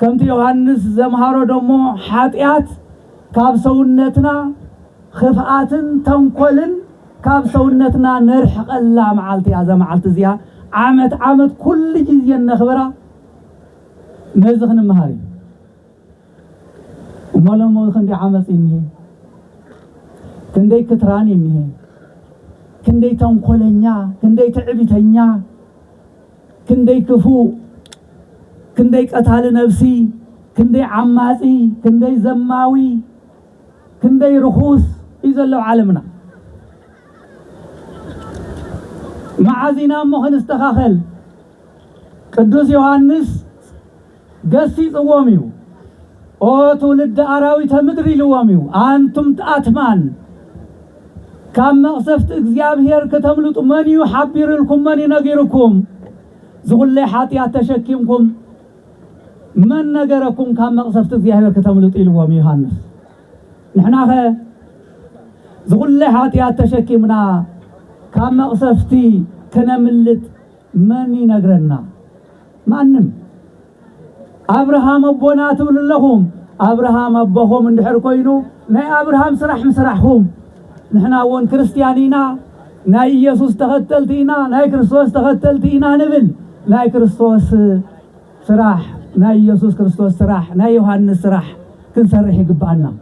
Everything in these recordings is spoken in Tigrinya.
كمت يوحنس زمهارو دمو حاتيات كاب سونتنا خفقاتن تنكولن كاب سونتنا نرحق الله معالتي هذا معالت زيها عامت كل جزية نخبرة نزخن مهاري ومالا موخن دي عامت إنه كندي كتراني إنه كندي تنكولنيا كندي تعبتنيا كندي كفو كندي قتال نفسي كندي عماسي كندي زماوي كندي رخوص إذا لو عالمنا معازينا مخن استخاخل قدوس يوحنس قسي صواميو او تولد أراوي تمدري لواميو أنتم تأتمان كام مقصفت اكزيابهير كتملط من يحبير لكم من ينقركم زغل لي حاتيات تشكيمكم من نقركم كام مقصفت اكزيابهير كتملط إلوامي يوحنس نحنا زغل لي حاتيات تشكيمنا كام مقصفتي كنملت من ينقرنا معنم أبراهام أبونا تقول لهم أبراهام أبوهم اندحر كوينو ناي أبراهام سرح مسرحهم نحنا وون كريستيانينا ناي يسوس تغتلتينا ناي كريستوس تغتلتينا نبل ناي كريستوس سراح ناي يسوس كريستوس سراح ناي يوحنس سراح كنسرح يقبعنا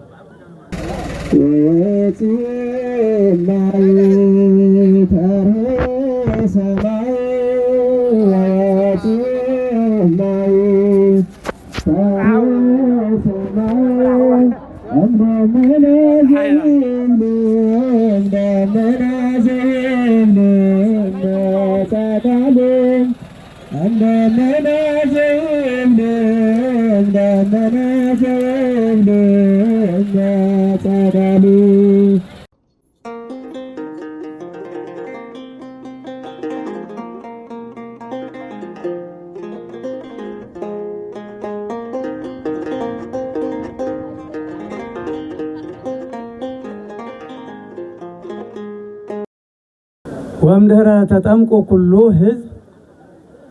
وامدهر تتمكو كله حزب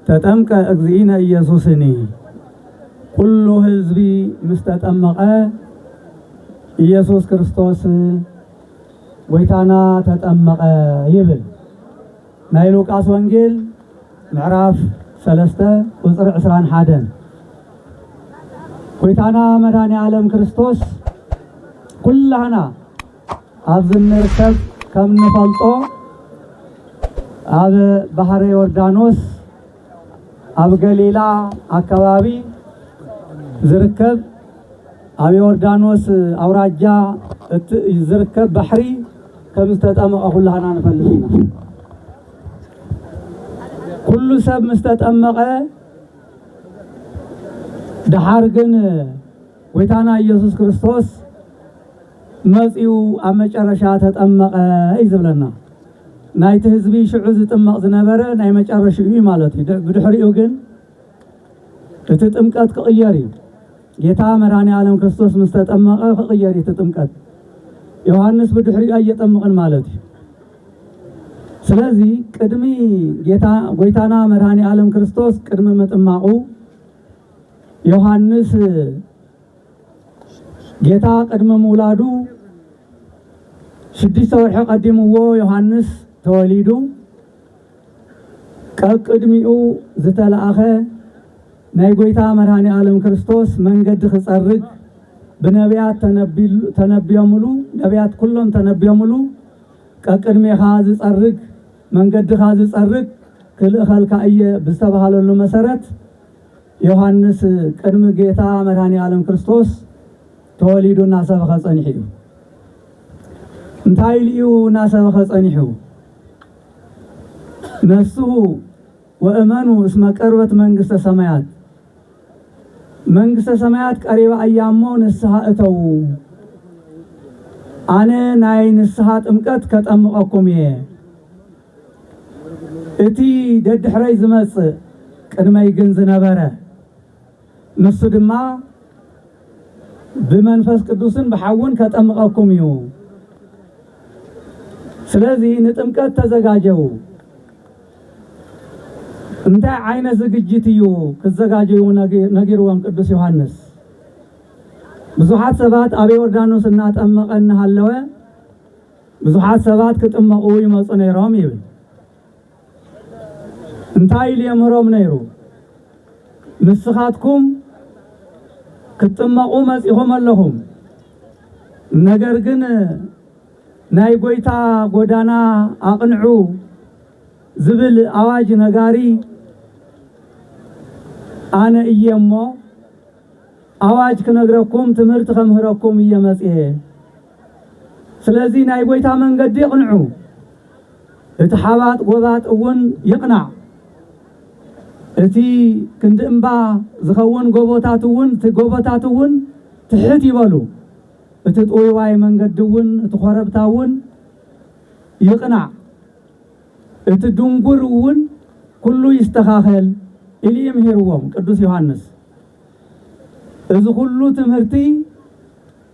تتمك اغزينا يسوسني كله حزبي مستتمقه يسوس كريستوس ويتانا تتمقه يبل ناي لوقاس وانجيل معراف 3 قصر 21 ويتانا مداني عالم كريستوس كلنا ابزن نركب كم نفلطو أب بحر يوردانوس أب غليلا أكبابي زركب أب يوردانوس أوراجا زركب بحري كم استتأمق أقول لها أنا نفلسينا كل سب مستتأمق دحارقن ويتانا يسوس كريستوس مزيو أمج أرشات تأمق إيزبلنا نايت حزبي شعوز تطمق زنبره ناي مጨረሻው ማለት بدحريو ግን ተጠምቀት ቀየሪ ጌታ መራኒ ዓለም ክርስቶስ መስተጠመቀ ቀየሪ ተጠምቀት ዮሐንስ بدحريو እየጠመቀን ማለት ስለዚህ ቅድሚ ጌታ ጎይታና መራኒ ዓለም ክርስቶስ ቅድመ መጥማቁ ዮሐንስ ጌታ ቅድመ መውላዱ 6 ወር ቀድሞዎ ዮሐንስ ተወሊዱ ቀቅድሚኡ ዝተላአኸ ናይ ጎይታ መድኃኔ ዓለም ክርስቶስ መንገድ ክጸርግ በነቢያት ተነብዮሙሉ ነቢያት ኩሎም ተነብዮሙሉ ቀቅድሚኻ ዝጸርግ መንገድኻ ዝጸርግ ክልእኸልካ እየ ብዝተባሃለሉ መሰረት ዮሐንስ ቅድሚ ጌታ መድኃኔ ዓለም ክርስቶስ ተወሊዱና ሰበኸ ጸኒሑ እንታይ ልዩ ናሰበኸ ጸኒሑ نفسه وأمنوا اسم قربت منግስተ ሰማያት መንግስተ ሰማያት ቀሪባ አያሞ ንስሐ እተው አነ ናይ ንስሐ ጥምቀት ከጠምቀኩም እቲ ደድሕረይ ዝመጽእ ቅድመይ ግን ዝነበረ ንሱ ድማ ብመንፈስ ቅዱስን በሐውን ከጠምቀኩም እዩ ስለዚህ ንጥምቀት ተዘጋጀው انت عين زججتيو كزجاجيو نغيروم قدوس يوحنس ብዙሓት ሰባት ኣብ ዮርዳኖስ እናጠመቀን ሃለወ ብዙሓት ሰባት ክጥመቁ ይመጹ ነይሮም ይብል እንታይ ሊምሮም ነይሩ ንስኻትኩም ክትጥመቁ መጺኹም ኣለኹም ነገር ግን ናይ ጎይታ ጎዳና አቅንዑ ዝብል አዋጅ ነጋሪ አነ እየሞ አዋጅ ከነግረኩም ትምህርት ከምህረኩም እየመጽየ ስለዚህ ናይ ጎይታ መንገድ ይቅንዑ እቲ ሓባት ጎባት እውን ይቅናዕ እቲ ክንድምባ ዝኸውን ጎቦታት እውን ትሕት ይበሉ እቲ ጦይዋይ መንገድ እውን እቲ ኮረብታ እውን ይቅናዕ እቲ ድንጉር እውን ኩሉ ይስተኻኸል ኢሊ ይምሂርዎም ቅዱስ ዮሐንስ እዚ ሁሉ ትምህርቲ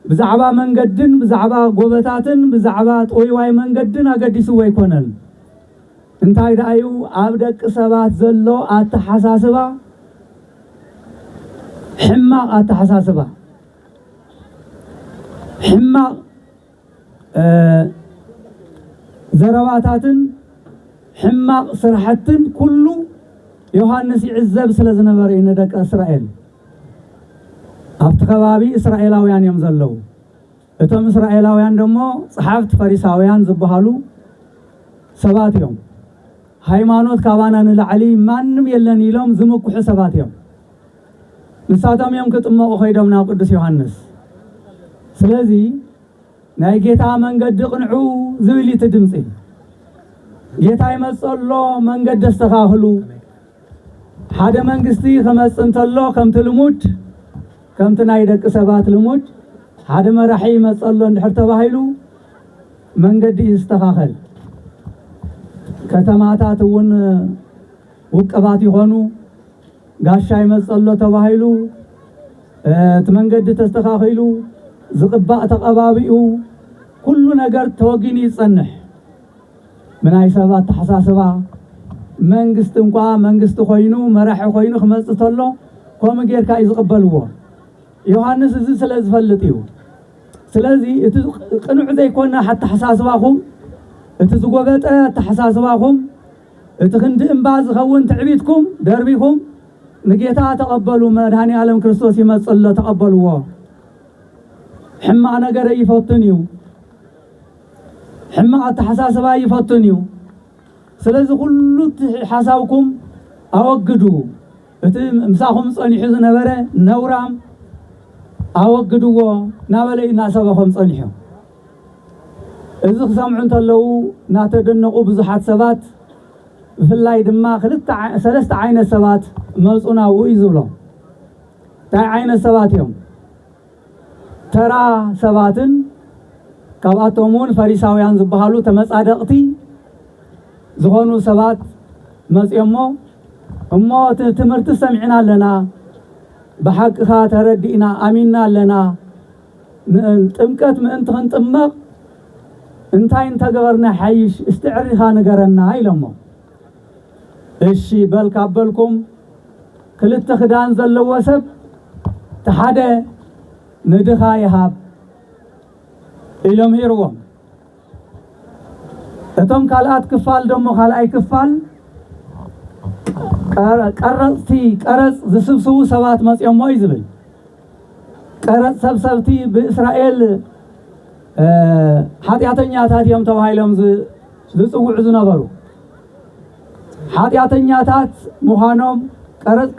ብዛዕባ መንገድን ብዛዕባ ጎበታትን ብዛዕባ ጦይዋይ መንገድን አገዲስዎ ይኮነን እንታይ ዳዩ ኣብ ደቂ ሰባት ዘሎ አተሐሳስባ ሕማቅ አተሐሳስባ ሕማቅ ዘረባታትን ሕማቅ ስራሕትን ኩሉ ዮሐንስ ይዕዘብ ስለዝነበረ ይነደቀ እስራኤል ኣብቲ ከባቢ እስራኤላውያን እዮም ዘለው እቶም እስራኤላውያን ደሞ ጸሐፍት ፈሪሳውያን ዝበሃሉ ሰባት እዮም ሃይማኖት ካባና ንላዕሊ ማንም የለን ኢሎም ዝምኩሑ ሰባት እዮም ንሳቶም እዮም ክጥመቁ ኸይዶም ናብ ቅዱስ ዮሐንስ ስለዚ ናይ ጌታ መንገድ ቅንዑ ዝብል እቲ ድምጺ ጌታ ይመጸሎ መንገድ ደስተኻኽሉ ሓደ መንግስቲ ከመጽ እንተሎ ከምቲ ልሙድ ከምቲ ናይ ደቂ ሰባት ልሙድ ሓደ መራሒ ይመጸሎ እንድሕር ተባሂሉ መንገዲ ይስተኻኸል ከተማታት እውን ውቅባት ይሆኑ ጋሻ ይመጸሎ ተባሂሉ እቲ መንገዲ ተስተኻኺሉ ዝቅባእ ተቀባቢኡ ኩሉ ነገር ተወጊኒ ይጸንሕ ምናይ ሰባት ተሐሳስባ መንግስት እንኳ መንግስት ኮይኑ መራሒ ኮይኑ ክመጽ ተሎ ከም ጌርካ ይዝቅበልዎ ዮሐንስ እዚ ስለዝፈልጥ እዩ ስለዚ እቲ ቅኑዕ ዘይኮነ ሓታ ሓሳስባኹም እቲ ዝጎበጠ ተሐሳስባኹም እቲ ክንዲ እምባ ዝኸውን ትዕቢትኩም ደርቢኹም ንጌታ ተቀበሉ መድኃኒ ዓለም ክርስቶስ ይመጽሎ ተቀበልዎ ሕማቅ ነገር ይፈትን እዩ ሕማቅ ተሐሳስባ ይፈትን እዩ ስለዚ ሁሉ ሓሳብኩም አወግዱ እቲ ምሳኹም ጸኒሑ ዝነበረ ነውራም አወግድዎ ናበለይ ናሰበኹም ጸኒሑ እዚ ክሰምዑ እንተለው ናተደነቁ ብዙሓት ሰባት ብፍላይ ድማ ሰለስተ ዓይነት ሰባት መጹናው እዩ ዝብሎ ታይ ዓይነት ሰባት እዮም ተራ ሰባትን ካብኣቶም እውን ፈሪሳውያን ዝበሃሉ ተመጻደቕቲ ዝኾኑ ሰባት መጽዮሞ እሞ ትምህርቲ ሰምዕና ኣለና በሐቅኻ ተረዲእና አሚንና ኣለና ጥምቀት ምእንቲ ክንጥመቕ እንታይ እንተገበርና ሓይሽ እስትዕሪኻ ንገረና ኢሎሞ እሺ በልካ በልኩም ክልተ ክዳን ዘለዎ ሰብ ተሓደ ንድኻ ይሃብ ኢሎም ሂርዎም እቶም ካልኣት ክፋል ደሞ ካልኣይ ክፋል ቀረጽ ዝስብስቡ ሰባት መጽዮሞ እዩ ዝብል ቀረጽ ሰብሰብቲ በእስራኤል ኃጢአተኛታት እዮም ተባሂሎም ዝጽውዑ ዝነበሩ ኃጢአተኛታት ምዃኖም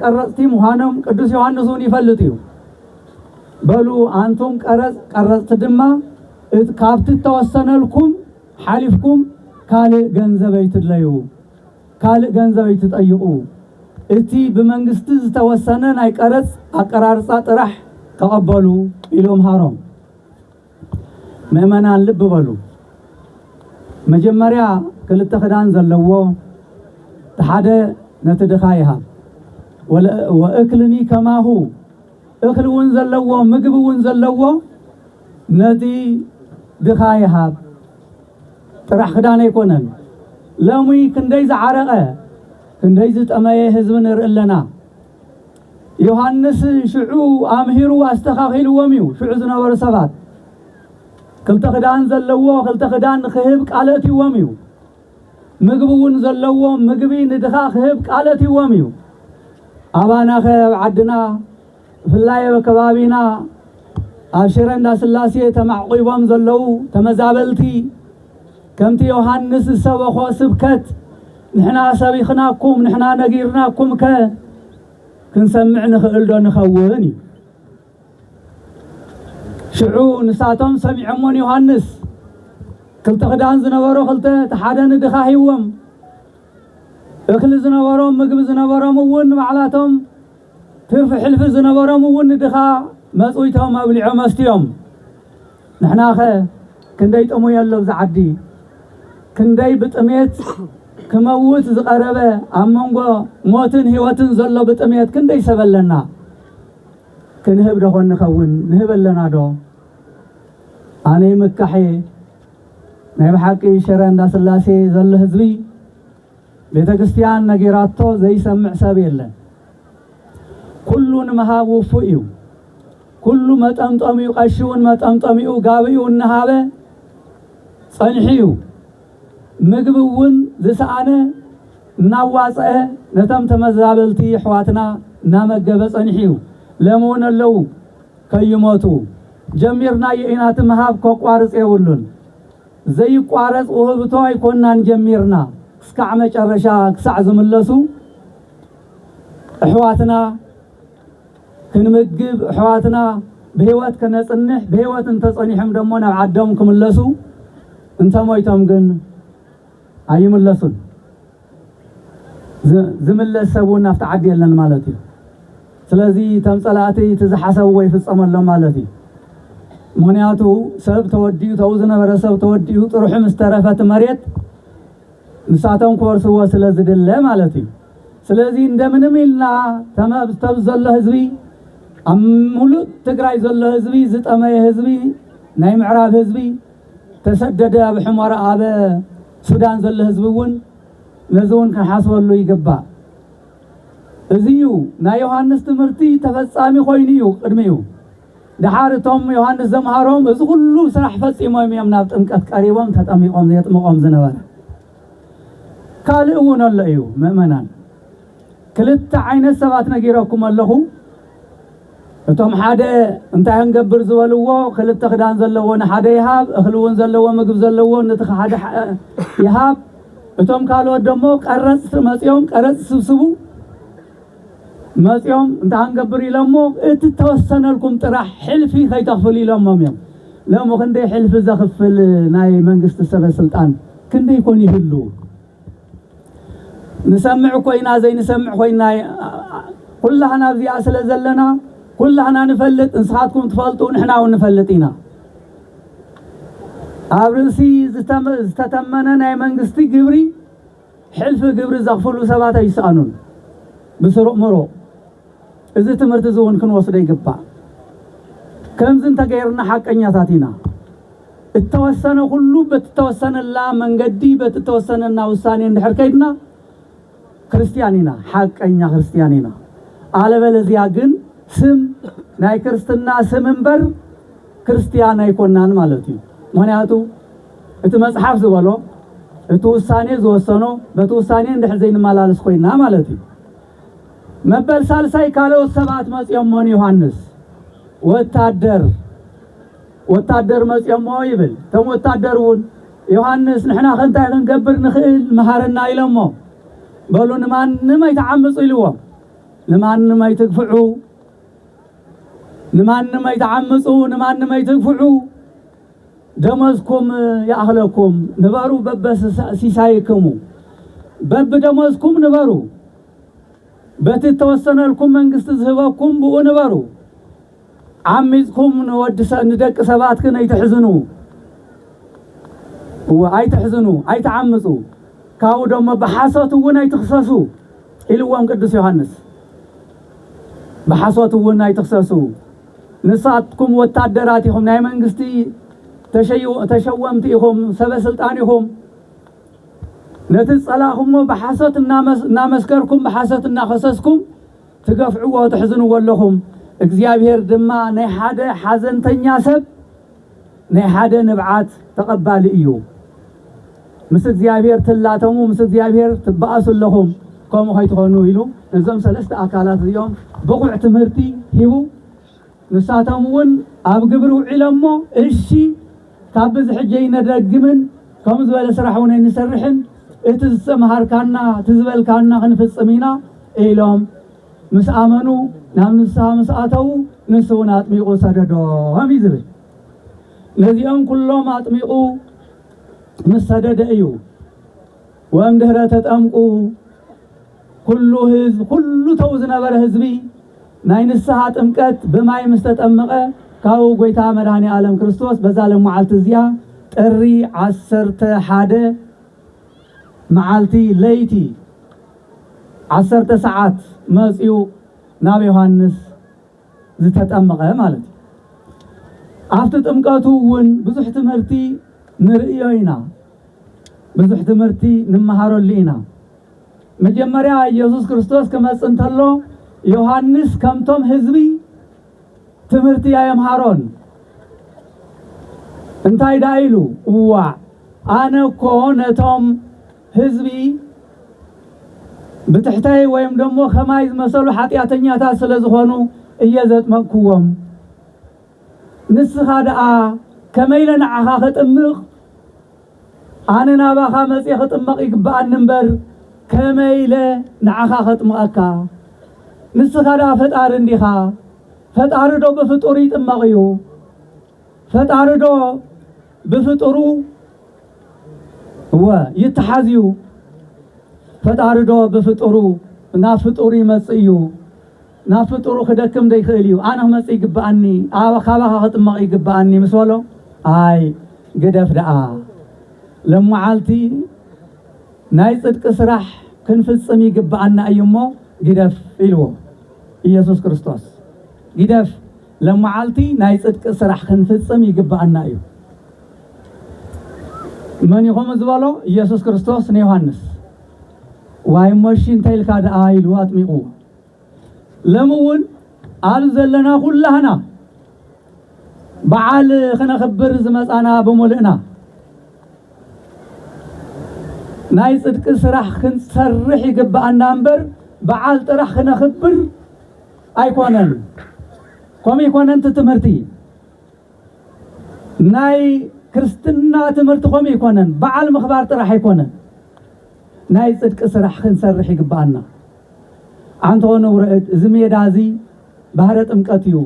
ቀረጽቲ ምዃኖም ቅዱስ ዮሐንስ እውን ይፈልጥ እዩ በሉ አንቱም ቀረጽቲ ድማ ካብቲ ተወሰነልኩም ሓሊፍኩም ካልእ ገንዘበይ ትድለዩ ካልእ ገንዘበይ ትጠይቁ እቲ ብመንግስቲ ዝተወሰነ ናይ ቀረጽ አቀራርጻ ጥራሕ ተቀበሉ ኢሎም ሃሮም ምእመናን ልብ በሉ መጀመሪያ ክልተ ክዳን ዘለዎ ተሓደ ነቲ ድኻ ይሃብ ወእክልኒ ከማሁ እክል እውን ዘለዎ ምግብ እውን ዘለዎ ነቲ ድኻ ይሃብ ጥራሕ ክዳን ኣይኮነን ሎሚ ክንደይ ዝዓረቐ كندي زطمي حزب نرئلنا يوحنس شعو امهرو استخاخيلوم يو شعو زنبر سبات كلت خدان زلوو كلت خدان خهب قالتي وميو مغبون زلوو مغبي ندخا خهب قالتي وميو ابانا خب عدنا فلاي بكبابينا ابشرنا سلاسي تمعقيبهم زلو تمزابلتي كمتي يوحنس سبخو سبكت نحنا سبيخناكم نحنا نغيرناكم ك كنسمع نخل دو نخوني شعو نساتهم سمعمون يوحنس كلت خدان زنبرو كلت تحادن دخاهيوم اخل زنبرو مغب زنبرو مون معلاتهم ترف حلف زنبرو مون دخا مصويتهم ابلعو مستيهم نحنا خ كندي طمو يلو زعدي كندي بطميت كموت زقربه امنغو موتن هيوتن زلو بطميت كندي سبلنا كنهب دخون نخون نهبلنا دو اني مكحي ناي بحقي شرع اندا سلاسي زل حزبي بيت كريستيان نغيراتو زي سمع سب يلن كلون مهاب وفيو كل مطمطميو قشون مطمطميو غابيو نهابه صنحيو مغبون زسانه ناواصه نتم تمزابلتي حواتنا نامغبه صنحيو لمون لو كيموتو جميرنا يينات مهاب كقوارص يولن زي قوارص وهبتو يكونان جميرنا اسكع مጨረሻ ክሳዕ ዝምለሱ حواتنا كنمغب حواتنا بهيوت كنصنح بهيوت انتصنيحم دمو ናብ عدم كملسو انت مويتم ግን አይምለሱን ዝምለስ ሰቡን ናፍታ ዓዲ የለን ማለት እዩ ስለዚህ ተምጸላእቲ ተዝሐሰብ ወይ ፍጸመሎም ማለት እዩ ምክንያቱ ሰብ ተወዲዩ ተውዝነበረ ሰብ ተወዲዩ ጥሩሕ ምስተረፈት መሬት ንሳቶም ኮርስዎ ስለዝድለ ማለት እዩ ስለዚህ እንደምንም ኢልና ተመብስተብ ዘሎ ህዝቢ ሙሉ ትግራይ ዘሎ ህዝቢ ዝጠመየ ህዝቢ ናይ ምዕራብ ህዝቢ ተሰደደ ብሕመራ አበ ሱዳን ዘሎ ህዝብውን ነዞን ከሐስበሉ ይገባ እዚዩ ናይ ዮሐንስ ትምህርቲ ተፈጻሚ ኮይኒዩ ቅድሚዩ دحارتهم يوحنس زمهارهم እዚ ሁሉ ስራሕ ፈጺሞም እዮም ናብ ጥምቀት ቀሪቦም ተጠሚቆም የጥምቆም ዝነበረ ካልኡን ኣለዩ ምእመናን ክልተ ዓይነት ሰባት ነጊረኩም ኣለኹ እቶም ሓደ እንታይ እንገብር ዝበልዎ ክልተ ክዳን ዘለዎ ንሓደ ይሃብ እኽልውን ዘለዎ ምግብ ዘለዎ ነቲ ሓደ ይሃብ እቶም ካልኦት ደሞ ቀረጽ መጽዮም ቀረጽ ስብስቡ ماتيوم انت هنقبر يلمو اتتوسنلكم طرح حلفي خيتخفل يلمو يوم لمو كندي حلف زخفل ناي منغست السبع سلطان كندي يكون يهلو نسمع كوينا زي نسمع كوينا كلنا زي اصل زلنا كلنا نفلت انصحاتكم تفلطوا نحنا ونفلطينا ابرسي زتتمنى ناي منغستي غبري حلف غبري زخفلوا سبعه يسانون بسرق مرو إذا تمرت زون كن وصل يجبا كم زين تغيرنا حقنياتات هنا التوسن كله بتتوسن الله من قدي بتتوسننا وساني ندحر كيدنا كريستيانينا حقنيا كريستيانينا على بلزيا ግን ስም ናይ ክርስትና ስም እንበር ክርስቲያን አይኮናን ማለት ነው ምክንያቱ እቲ መጽሐፍ ዝበሎ እቲ ውሳኔ ዝወሰኖ በተውሳኔ እንደህ ዘይን ማላልስ ኮይና ማለት ነው مبل سالساي كالو سبات مصيمون يوحنس وتادر مصيمو يبل تم وتادرون يوحنس نحنا خنتا نقبر نخيل مهارنا يلمو بلو نمان ما يتعمص يلوم نمان ما يتدفعوا نمان ما يتعمصوا نمان ما يتدفعوا دمزكم يا اهلكم نبارو ببس سيسايكم بب دمزكم نبارو بتتوسن لكم منغست زهبكم بونبرو عميزكم نودس ندق سبات كن يتحزنوا واي تحزنوا اي تعمصوا كاو دم بحسوت ونا يتخصصوا الوام قدس يوحنس بحسوت ونا يتخصصوا نساتكم وتادراتهم ناي منغستي تشومتيهم سبع سلطانهم نتصلاكم بحسات نامسكركم بحسات نخسسكم تقفعوا وتحزنوا ولهم እግዚአብሔር ድማ ናይ ሓደ ሓዘንተኛ ሰብ ናይ ሓደ ንብዓት ተቀባሊ እዩ ምስ እግዚአብሔር ትላተሙ ምስ እግዚአብሔር ትባኣሱለኩም ከምኡ ኸይትኾኑ ኢሉ እዞም ሰለስተ አካላት እዚኦም ብቁዕ ትምህርቲ ሂቡ ንሳቶም እውን ኣብ ግብሪ ውዒሎሞ እሺ ካብ ዝሕጀይ ነደግምን ከም ዝበለ ስራሕ እውን ንሰርሕን እቲ ዝሰማሃርካና ትዝበልካና ክንፍጽም ኢና ኢሎም ምስ ኣመኑ ናብ ንስሓ መስኣተው ንስውን ኣጥሚቑ ሰደዶም ይዝብል ነዚኦም ኩሎም ኣጥሚቑ ምስ ሰደደ እዩ ወእምድኅረ ተጠምቁ ኩሉ ህዝብ ኩሉ ተው ዝነበረ ህዝቢ ናይ ንስሓ ጥምቀት ብማይ ምስ ተጠመቐ ካብኡ ጎይታ መድኃኔ ዓለም ክርስቶስ በዛ ለመዓልቲ እዚኣ ጥሪ 11 መዓልቲ ለይቲ 10 ሰዓት መጽኡ ናብ ዮሐንስ ዝተጠመቀ ማለት ኣብቲ ጥምቀቱ እውን ብዙሕ ትምህርቲ ንርእዮ ኢና ብዙሕ ትምህርቲ ንመሃረሉ ኢና መጀመሪያ ኢየሱስ ክርስቶስ ከመጽእ እንተሎ ዮሐንስ ከምቶም ህዝቢ ትምህርቲ ያየምሃሮን እንታይ ዳይሉ እዋ ኣነኮ ነቶም ህዝቢ بتحتاي ويم دمو خمايز مسلو حطياتنيا تا ስለዝኾኑ እየዘጥመቅኩዎም ንስኻ ደኣ ከመይለ ንዓኻ ኸጥምቕ ኣነ ናባኻ መጽእ ኸጥምቕ ይግባኣኒ እምበር ከመይለ ንዓኻ ኸጥምቐካ ንስኻ ደኣ ፈጣሪ እንዲኻ ፈጣሪ ዶ ብፍጡሩ ይጥመቕ እዩ ፈጣሪ ዶ ብፍጡሩ ይተሓዝዩ ፈጣሪ ዶ ብፍጡሩ ናብ ፍጡሩ ይመጽእ እዩ ናብ ፍጡሩ ክደክም ደይኽእል እዩ ኣነ ክመጽእ ይግባኣኒ ካባኻ ኽጥመቕ ይግባኣኒ ምስ በሎ ኣይ ግደፍ ደኣ ለመዓልቲ ናይ ጽድቂ ስራሕ ክንፍጽም ይግባኣና እዩ እሞ ግደፍ ኢልዎ ኢየሱስ ክርስቶስ ግደፍ ለመዓልቲ ናይ ጽድቂ ስራሕ ክንፍጽም ይግባኣና እዩ መን ይኹም ዝበሎ ኢየሱስ ክርስቶስ ንዮሐንስ واي ماشين تايلكا دايلو اطميقو لمون قال زلنا كلنا بعال خنا خبر زمصانا بمولئنا ناي صدق سراح كنسرح يغبانا امبر بعال طرح خنا خبر ايكونن كوم يكونن تمرتي ناي كريستنا تمرت كوم يكونن بعال مخبار طرح يكونن ناي صدق سراح كنسرح يغبانا አንተው ነው ረድ ዝሜዳዚ ባህረ ጥምቀትዩ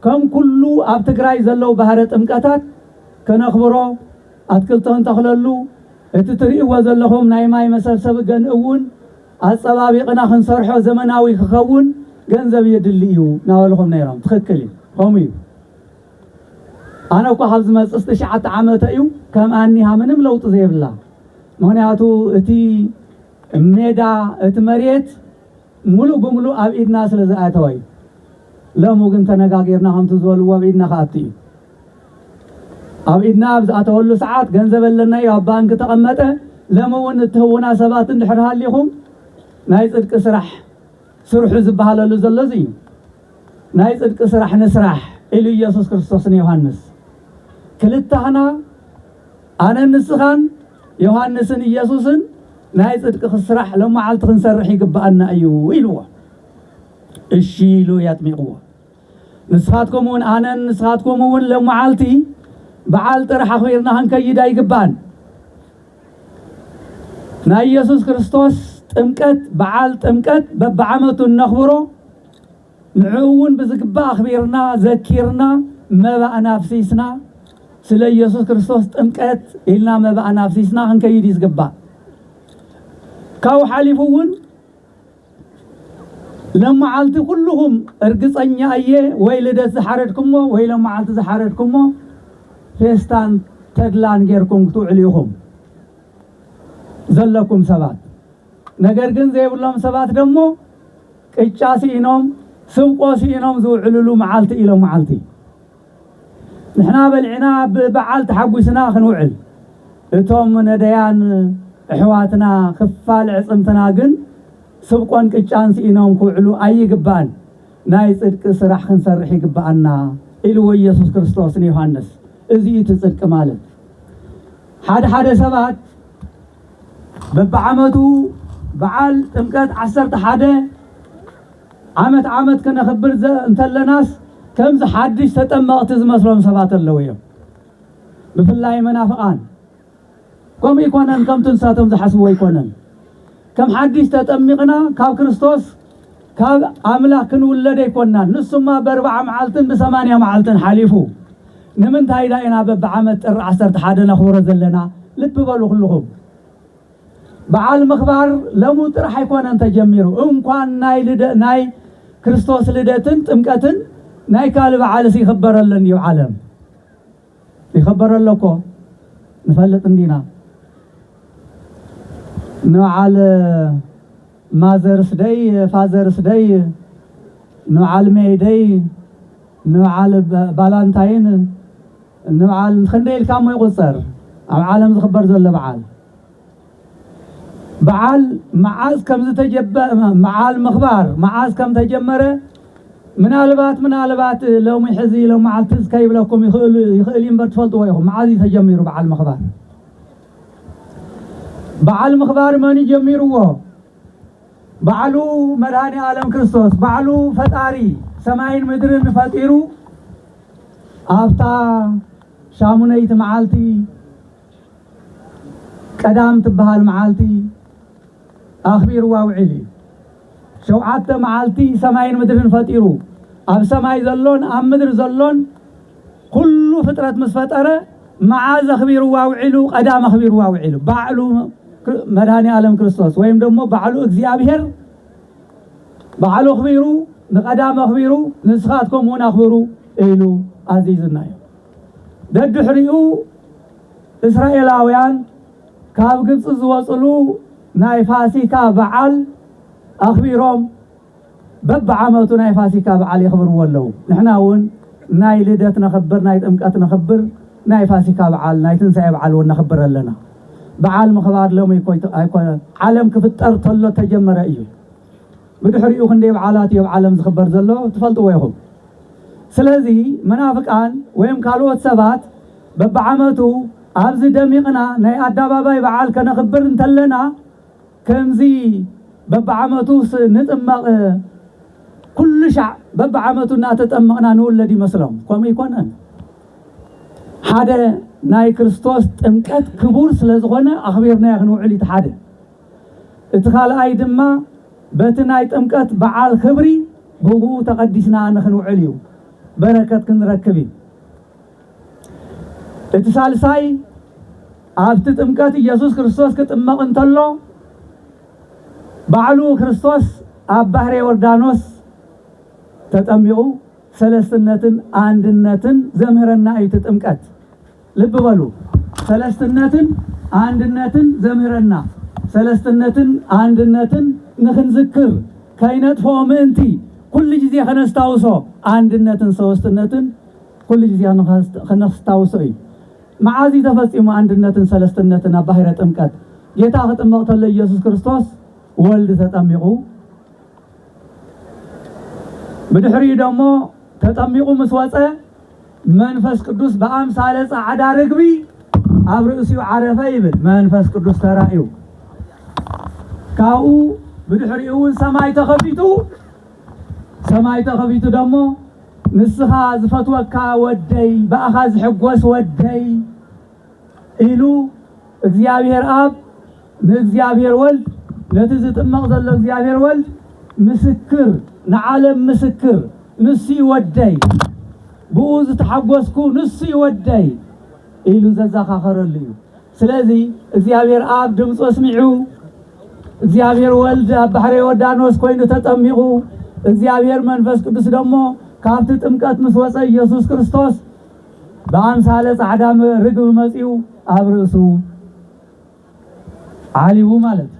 ከም ኩሉ ኣብ ትግራይ ዘለው ባህረ ጥምቀታት ከነኽብሮ አትክልተን ተኽለሉ እቲ ትሪእዎ ዘለኹም ናይ ማይ መሰብሰብ ገንእውን አጸባቢቅና ክንሰርሖ ዘመናዊ ክኸውን ገንዘብ የድልዩ ናበልኹም ነይሮም ትክክል ሆም እዩ ኣነ እኮ ካብ ዝመጽእ 9 ዓመት እዩ ከም ኣኒሃ ምንም ለውጥ ዘይብላ ምክንያቱ እቲ ሜዳ እቲ መሬት ሙሉ በሙሉ ኣብ ኢድና ስለዝኣተወይ ለሙ ግን ተነጋገርና ከምቱ ዝበልዎ ኣብ ኢድና ካኣቲ ኣብ ኢድና ብዝኣተወሉ ሰዓት ገንዘብ ኣለና እዩ ኣብ ባንክ ተቐመጠ ለሙውን እትህውና ሰባት እንድሕር ሃሊኹም ናይ ጽድቂ ስራሕ ስርሑ ዝበሃለሉ ዘለዚ እዩ ናይ ጽድቂ ስራሕ ንስራሕ ኢሉ ኢየሱስ ክርስቶስ ንዮሐንስ ክልታህና ኣነ ንስኻን ዮሐንስን ኢየሱስን ናይ ጽድቂ ስራሕ ለመዓልቲ ክንሰርሕ ይግባአና እዩ ኢልዎ እሺ ኢሉ ያጥሚቕዎ ንስኻትኩም እውን ኣነን ንስኻትኩም እውን ለመዓልቲ በዓል ጥራሕ ኣኽቢርና ክንከይድ ኣይግባአን ናይ ኢየሱስ ክርስቶስ ጥምቀት በዓል ጥምቀት በብዓመቱ ነኽብሮ ንዑ እውን ብዝግባእ ኣኽቢርና ዘኪርና መባእና ፍሲስና ስለ ኢየሱስ ክርስቶስ ጥምቀት ኢልና መባእና ፍሲስና ክንከይድ ይዝግባእ ካው ሓሊፉውን ለመዓልቲ ኩልሁም እርግጸኛ እየ ወይ ልደት ዝሓረድኩሞ ወይ ለመዓልቲ ዝሓረድኩሞ ፌስታን ተድላን ጌርኩም ክትውዕሉ ኢኹም ዘለኩም ሰባት ነገር ግን ዘይብሎም ሰባት ደሞ ቅጫ ሲኢኖም ስብቆ ሲኢኖም ዝውዕሉሉ መዓልቲ ኢሎም መዓልቲ ንሕና በልዕና ብበዓል ተሓጒስና ክንውዕል እቶም ነዳያን احواتنا خفال عصمتنا جن سبقون كجان سيناهم كوعلو اي جبان ناي صدق سراح خنسرح يجبانا الو يسوع كريستوس يوحنس ازي تصدق مالت حد سبات ببعمتو بعال تمكات 11 عمت كنا خبر انتلناس كم حدش تطمقت زمسلهم سبات اللويم بفلاي منافقان كم يكونن كم تنساتهم زحسبوا يكونن كم حدش تطمقنا كاب كريستوس كاب املاك نولد يكونن نسما ب4 معلتن ب8 معلتن حليفو نمنت هيداينا ببعمت 11 نخور زلنا لب بلو كلهم بعال مخبار لمو طرح يكونن تجميرو انكان ناي كريستوس لدتن طمقتن ناي قال بعال سيخبرلن يو عالم يخبرلكو نفلط اندينا نوعال ماذرس داي فازرس داي نوعال مي داي نوعال بالانتاين نوعال خنديل كامو يقصر عالم زخبر زل بعال معاز كم تجب معال مخبار معاز كم تجمره من البات لو محزي لو معال تزكيب لكم يخلين بتفلطوا ويهم معاز يتجمروا بعال مخبار بعال مخبار من يجمروه بعلو مداني عالم كريستوس بعلو فتاري سماين مدرن فطيرو افتا شامونيت معالتي قدام تبهال معالتي اخبير واوعلي شوعات معالتي سماين مدرن فطيرو اب سماي زلون اب مدر زلون كل فطرات مسفطره معاز اخبير واوعلو قدام اخبير واوعلو بعلو مداني عالم كريستوس ويم دمو بعلو እግዚአብሔር بعلو اخبيرو نقدام اخبيرو نسخاتكم هنا اخبرو الو عزيزنا ددحريو اسرائيلاوያን ካብ ግብጽ ዝወጽሉ ናይ ፋሲካ በዓል አኽቢሮም በበዓመቱ ናይ ፋሲካ በዓል ይኽብርዎ ኣለው ንሕና እውን ናይ ልደት ነኽብር ናይ ጥምቀት ነኽብር ናይ ፋሲካ በዓል ናይ ትንሳኤ በዓል እውን ነኽብር ኣለና በዓል ምኽባር ሎሚ ኣይኮነ ዓለም ክፍጠር ተሎ ተጀመረ እዩ ብድሕሪኡ ክንደይ በዓላት እዩ ዓለም ዝኽበር ዘሎ ትፈልጥዎ ኢኹም ስለዚ መናፍቃን ወይም ካልኦት ሰባት በበዓመቱ ኣብዚ ደሚቕና ናይ ኣዳባባይ በዓል ከነኽብር እንተለና ከምዚ በበዓመቱ ንጥመቕ ኩሉ ሻዕ በበዓመቱ እናተጠመቕና ንውለድ ይመስሎም ከምኡ ይኮነን ሓደ ናይ ክርስቶስ ጥምቀት ክቡር ስለዝኾነ ኣኽቢርና ክንውዕል እቲ ሓደ እቲ ካልኣይ ድማ በቲ ናይ ጥምቀት በዓል ክብሪ ብኡ ተቐዲስና ንኽንውዕል እዩ በረከት ክንረክብ እዩ እቲ ሳልሳይ ኣብቲ ጥምቀት ኢየሱስ ክርስቶስ ክጥመቕ እንተሎ ባዕሉ ክርስቶስ ኣብ ባሕረ ዮርዳኖስ ተጠሚቑ ሰለስትነትን አንድነትን ዘምህረና እዩ ጥምቀት ልብ በሉ ሰለስትነትን አንድነትን ዘምህረና ሰለስትነትን አንድነትን ንኽንዝክር ከይነጥፎ ምእንቲ ኩሉ ጊዜ ከነስታውሶ አንድነትን ሰለስትነትን ኩሉ ጊዜ ከነስታውሶ እዩ معازي تفصيم عندنة سلستنة نباهرة تمكت جيتا ختمقت الله يسوع كريستوس ولد تتميقو بدحري دمو تتميقو مسوسة منفس قدوس بأمثال عدا ركبي أبرئسيو عرفة يبل منفس قدوس ترائيو كاو بدحريو سماي تخفيتو دمو نسخا زفتوكا ودي بأخذ حقوس ودي إلو እግዚአብሔር አብ ለእግዚአብሔር ወልድ ለትዝት መቅደል ለእግዚአብሔር ወልድ ምስክር ለዓለም ምስክር ንሱ ይወደይ ብኡዝ ተሐጎስኩ ንሱ ይወደይ ኢሉ ዘዛኻኸረልዩ ስለዚህ እግዚአብሔር አብ ድምፁ ስሚዑ እግዚአብሔር ወልድ ኣብ ባሕረ ዮርዳኖስ ኮይኑ ተጠሚቑ እግዚአብሔር መንፈስ ቅዱስ ደሞ ካብቲ ጥምቀት ምስ ወፀ ኢየሱስ ክርስቶስ በአምሳለ ጻዕዳ ርግብ መጺኡ ኣብ ርእሱ ዓሊቡ ማለት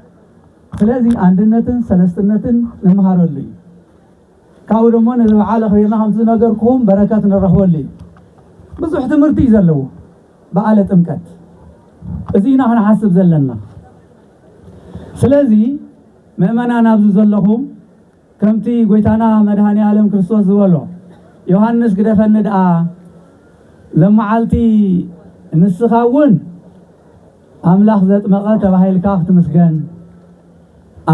ስለዚህ አንድነትን ሰለስትነትን ንመሃረሉ ካው ደሞ ነዝበዓለ ኸይና ከምዚ ነገርኩም በረከት ንረኽበሉ ብዙሕ ትምህርቲ እዩ ዘለዎ በዓለ ጥምቀት እዚና ክንሓስብ ዘለና ስለዚህ ምእመናን አብዙ ዘለኹም ከምቲ ጎይታና መድኃኔ ዓለም ክርስቶስ ዝበሎ ዮሐንስ ግደፈኒ ደኣ ለመዓልቲ ንስኻውን አምላኽ ዘጥመቐ ተባሂልካ ክትመስገን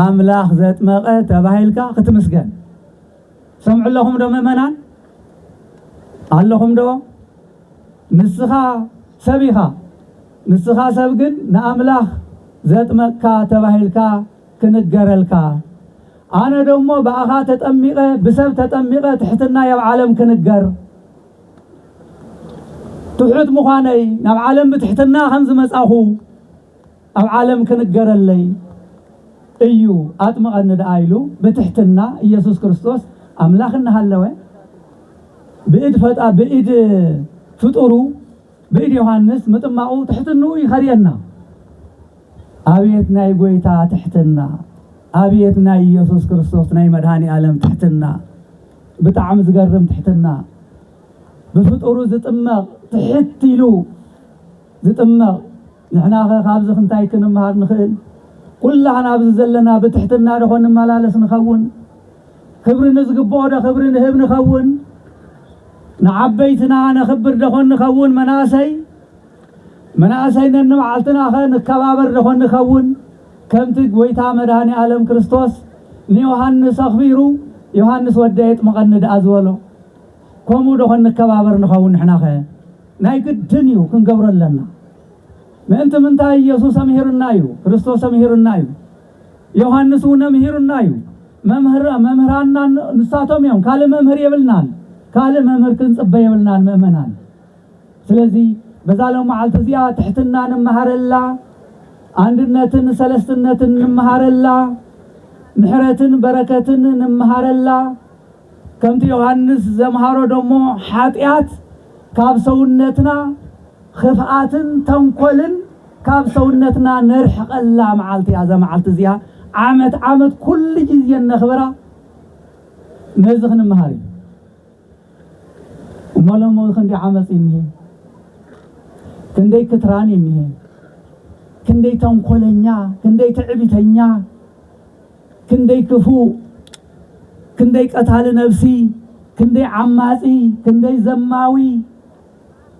አምላኽ ዘጥመቐ ተባሂልካ ክትመስገን ሰምዑለኹም ዶ ምእመናን ኣለኹም ዶ ንስኻ ሰቢኻ ንስኻ ሰብ ግን ንአምላኽ ዘጥመቕካ ተባሂልካ ክንገረልካ አነ ደግሞ በአኻ ተጠሚቀ በሰብ ተጠሚቀ ትሕትና የብ ዓለም ክንገር ትሑት ምዃነይ ናብ ዓለም ብትሕትና ከም ዝመጻኹ ኣብ ዓለም ክንገረለይ እዩ አጥመቐኒ ደኣ ኢሉ ብትሕትና ኢየሱስ ክርስቶስ አምላኽ እናሃለወ ብኢድ ፍጡሩ ብኢድ ዮሐንስ ምጥማቁ ትሕትኑ ይኸርየና አብየት ናይ ጎይታ ትሕትና አብየት ናይ ኢየሱስ ክርስቶስ ናይ መድኃኔ ዓለም ትሕትና ብጣዕሚ ዝገርም ትሕትና ብፍጡሩ ዝጥመቕ ትሕት ኢሉ ዝጥመቕ ንሕና ካብዚ ክንታይ ክንምሃር ንኽእል ኩላህና ኣብዚ ዘለና ብትሕትና ደኾ ንመላለስ ንኸውን ክብሪ ንዝግብኦ ዶ ክብሪ ንህብ ንኸውን ንዓበይትና ነኽብር ደኾ ንኸውን መናእሰይ ነንባዓልትና ኸ ንከባበር ደኾ ንኸውን ከምቲ ጎይታ መድኃኔ ዓለም ክርስቶስ ንዮሐንስ ኣኽቢሩ ዮሐንስ ወደይ ጥምቐኒ ደኣ ዝበሎ ከምኡ ደኾ ንከባበር ንኸውን ንሕና ኸ ናይ ግድን እዩ ክንገብሮ ኣለና ምእንቲ ምንታይ ኢየሱስ ኣምሂሩና እዩ ክርስቶስ ኣምሂሩና እዩ ዮሐንስ እውን ኣምሂሩና እዩ መምህራና ንሳቶም እዮም ካልእ መምህር የብልናን ካልእ መምህር ክንጽበ የብልናን ምእመናን ስለዚ በዛሎም መዓልቲ እዚኣ ትሕትና ንመሃረላ አንድነትን ሰለስትነትን ንመሃረላ ምሕረትን በረከትን ንመሃረላ ከምቲ ዮሐንስ ዘምሃሮ ደሞ ኃጢአት ካብ ሰውነትና خفአትን ተንኮልን ካብ ሰውነትና ነርሕቀላ መዓልቲ እያ ዘመዓልቲ እዚኣ ዓመት ኩሉ ጊዜ ነኽብራ ነዚ ክንመሃር እሞሎሞ ክንደይ ዓመፅ እኒሄ ክንደይ ክትራን እኒሄ ክንደይ ተንኮለኛ ክንደይ ትዕቢተኛ ክንደይ ክፉ ክንደይ ቀታሊ ነፍሲ ክንደይ ዓማጺ ክንደይ ዘማዊ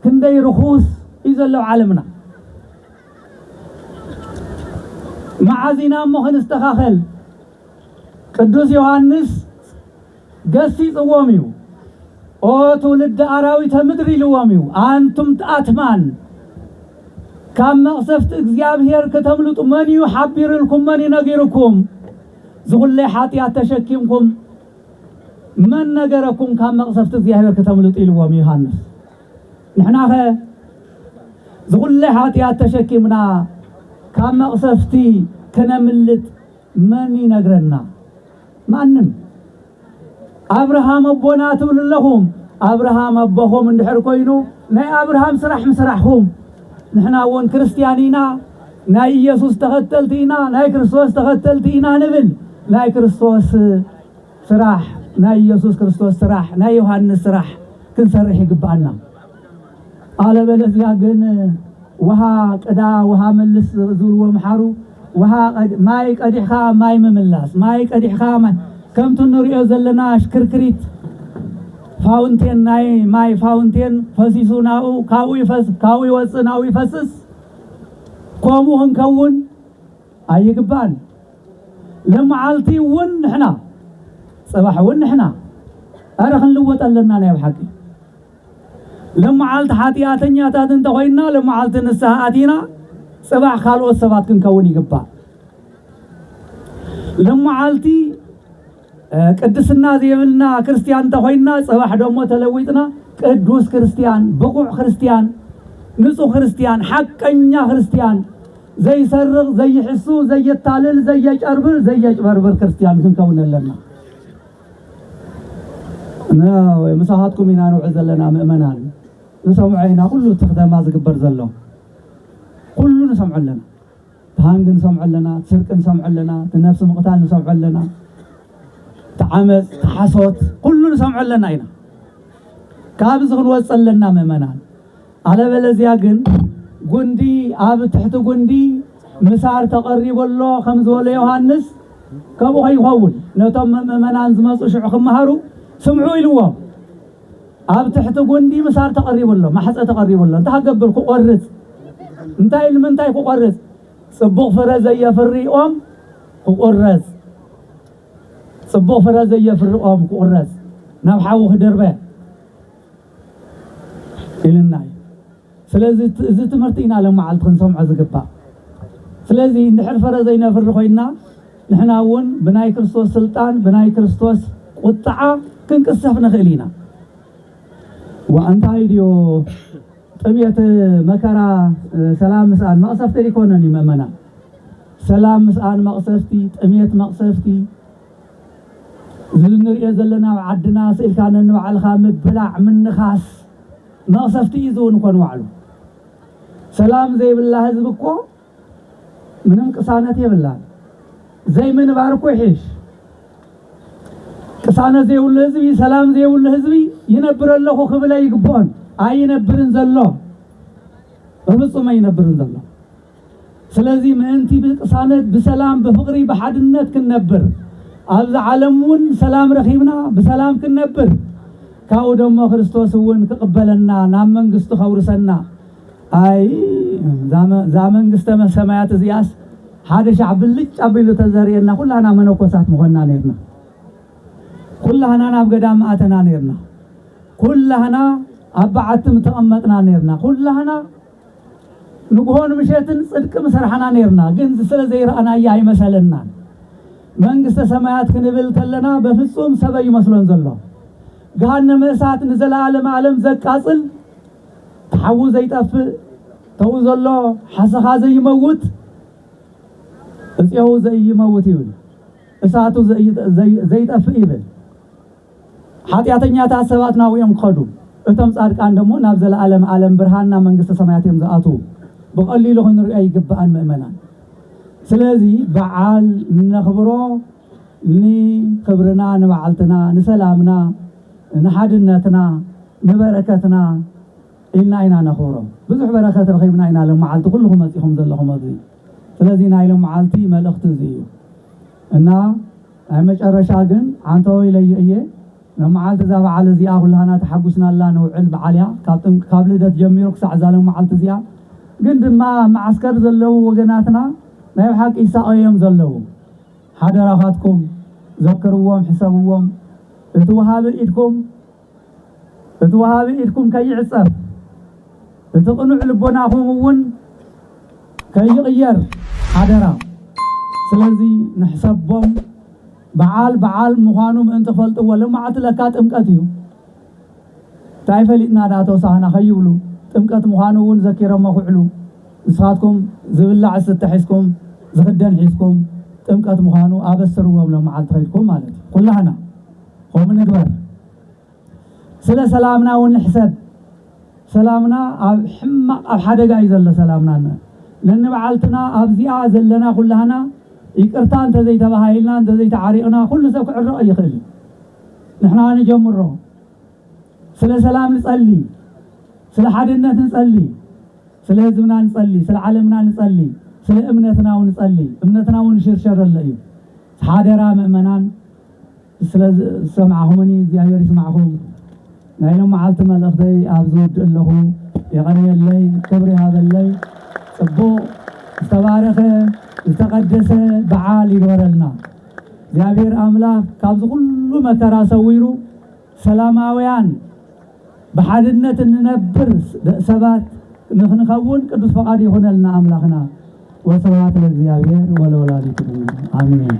ክንደይ ርኹስ ይዘለው ዓለምና መዓዚና እሞ ክንስተኻኸል ቅዱስ ዮሐንስ ገሲጽዎም እዩ ኦ ትውልደ አራዊተ ምድሪ ኢልዎም እዩ አንቱም ተአትማን ካብ መቕሰፍቲ እግዚአብሔር ከተምልጡ መን እዩ ሓቢርልኩም መን ይነጊርኩም ዝኹለይ ኃጢአት ተሸኪምኩም መን ነገረኩም ካብ መቕሰፍቲ እግዚአብሔር ከተምልጡ ኢልዎም ዮሐንስ ንሕና ኸ ዝኹለይ ኃጢአት ተሸኪምና ካብ መቕሰፍቲ ከነምልጥ መን ይነግረና ማንም አብርሃም አቦና ትብልለኹም አብርሃም አቦኹም እንድሕር ኮይኑ ናይ አብርሃም ስራሕ ምስራሕኹም ንሕና እውን ክርስቲያኒና ናይ ኢየሱስ ተኸተልቲና ናይ ክርስቶስ ተኸተልቲና ንብል ናይ ክርስቶስ ስራሕ ናይ ኢየሱስ ክርስቶስ ስራሕ ናይ ዮሐንስ ስራሕ ክንሰርሕ ይግባአና አለበለዚያ ግን ውሃ ቅዳ ውሃ መልስ ዝብልዎ መሓሩ ውሃ ማይ ቀዲሕኻ ማይ ምምላስ ማይ ቀዲሕኻ ማይ ከምቱ ንሪኦ ዘለና ሽክርክሪት ፋውንቴን ናይ ማይ ፋውንቴን ፈሲሱ ናኡ ካብኡ ይወፅእ ናኡ ይፈስስ ከምኡ ክንከውን ኣይግባን ለመዓልቲ እውን ንሕና ጽባሕ እውን ንሕና ኣረ ክንልወጥ ኣለና ናይ ብሓቂ ለመዓልቲ ሓጢአተኛታት እንተኾይና ለመዓልቲ ንስሓ ኣቲና ጽባሕ ካልኦት ሰባት ክንከውን ይግባእ ለመዓልቲ ቅድስና ዘይብልና ክርስቲያን ተኾይና ጽባሕ ደሞ ተለዊጥና ቅዱስ ክርስቲያን ብቁዕ ክርስቲያን ንጹህ ክርስቲያን ሓቀኛ ክርስቲያን ዘይሰርቕ ዘይሕሱ ዘየታልል ዘየጭበርብር ክርስቲያን ክንከውን ኣለና ምሳኻትኩም ኢና ንውዕል ዘለና ምእመናን ንሰምዖ ኢና ኩሉ ትኽተማ ዝግበር ዘሎ ኩሉ ንሰምዖ ኣለና ተሃንግ ንሰምዖ ኣለና ትስርቂ ንሰምዖ ኣለና ትነፍሲ ምቕታል ንሰምዖ ኣለና ተዓመፅ ተሓሶት ኩሉ ንሰምዖ ኣለና ኢና ካብዚ ክንወፅእ ኣለና ምእመናን አለበለዚያ ግን ጉንዲ ኣብ ትሕቲ ጉንዲ مسار تقرب الله خمس ولا يوحنس كابو هيخون نتم مؤمنان زمصو شعخم مهارو سمعوا يلوهم اب تحت غندي مسار تقرب الله ما حصه تقرب الله انت هقبل قرص انتي لمنتي قرص صبغ فرز يفريقهم قرص صبغ فرز يفريقهم قرص نبحو خدربه إلنا سلازي إذا تمرتين على معلت خنصوم عزقبا سلازي نحر فرزينا فرخوينا نحن أون بناي كريستوس سلطان بناي كريستوس قطعة كنكسفنا خلينا وأنت هيديو طبيعة مكرا سلام مسأل مقصفتي لكونني ممنا سلام مسأل مقصفتي طبيعة مقصفتي زلنر يزلنا وعدنا سئل كان نوع الخام بلع من خاص مقصفتي يزون كون وعلو سلام زي بالله حزبكو منم قسانتي بالله زي من باركو يحيش قسانه زي ول حزبي سلام زي ول حزبي ينبر له خبلا يقبون اي ينبرن زلو بفصم ينبرن زلو ስለዚህ ምእንቲ በቅሳነት በሰላም በፍቅሪ በሐድነት ክንነብር አብዛ ዓለሙን ሰላም ረኺብና በሰላም ክንነብር ካው ደሞ ክርስቶስ ወን ተቀበለና ናብ መንግስቱ ኸውርሰና አይ ዛ መንግስተ ሰማያት እዚያስ ሓደ ሻዕብ ልጭ አብሉ ተዘርየና ኩላና መነኮሳት መሆንና ነርና ኩላና ናብ ገዳም አተና ነርና ኩላና አባዓትም ተቀመጥና ነርና ኩላና ንጉሆን ምሸትን ጽድቅ መስራحنا ነርና ግን ስለዘይራና ያይመሰለና መንግስተ ሰማያት ክንብል ከለና በፍጹም ሰበይ መስሎን ዘሎ ገሃነመ እሳት ንዘላለም ዓለም ዘቃጽል ተሐው ዘይጠፍ ተው ዘሎ ሓሰኻ ዘይመውት እጽው ዘይመውት ይብል እሳቱ ዘይጠፍ ይብል ኃጢአተኛታት ሰባት ናውዮም ከዱ እቶም ጻድቃን ደሞ ናብ ዘላለም ዓለም ብርሃንና መንግስተ ሰማያት የምዛአቱ بقليل هنري أي جبان مؤمنا سلازي بعال نخبره ني خبرنا نبعلتنا نسلامنا نحدنتنا نبركتنا إلنا إنا نخوره بزح بركات رخيبنا إنا لهم معلت كلهم مسيحهم ذلهم مضي سلازي نايلهم معلتي ملأخت زيو إنا عمش الرشاقن عن طوي لي إيه معلت زاب على زياه كلها تحبسنا الله نوعل بعليا قبل ده تجميرك سعزالهم معلت زياه قد ما معسكر زلوا وجناتنا ما يحق إساءهم زلوا حضراتكم ذكروهم حسابهم اتوهاب إيدكم كي يعصر اتقنوا لبناهم ون كي يغير حضرا سلازي نحسبهم بعال مخانم انت فلتوا ولا ما عتلكات امكاتيو تعرف لنا داتو سانا خيولو تمكت مخانون ذكر ما فعلوا نسخاتكم زبلع ستحسكم زخدن حسكم تمكت مخانو ابسروهم لو معلت خيركم مالتي كلنا هم نقبر سلا سلامنا ونحسب سلامنا حمق اب حدقا يزل سلامنا لان بعلتنا ابزيا زلنا كلنا يقرتا انت زي تبهايلنا انت زي تعاريقنا كل سوق عرق يخلي نحنا نجمره سلا سلام نصلي سلا حدنات نصلي سلا حزبنا نصلي سلا عالمنا نصلي سلا امنتنا ونصلي امنتنا ونشرشر اللي حاضرا مؤمنان سلا سمعهمني እግዚአብሔር ይስማعهم ናይሎም መዓልቲ መልእኽተይ ኣብ ዝውድእ ኣለኹ የቐረየለይ ክብሪ ሃበለይ ጽቡቕ ዝተባረኸ ዝተቐደሰ በዓል ይግበረልና እግዚአብሔር አምላክ ካብዚ ኩሉ መከራ ሰዊሩ ሰላማውያን بحادثنا ننبر سبات نخون قدس فقاد يخون لنا أملاخنا وسوات للزيابير ولولادكم آمين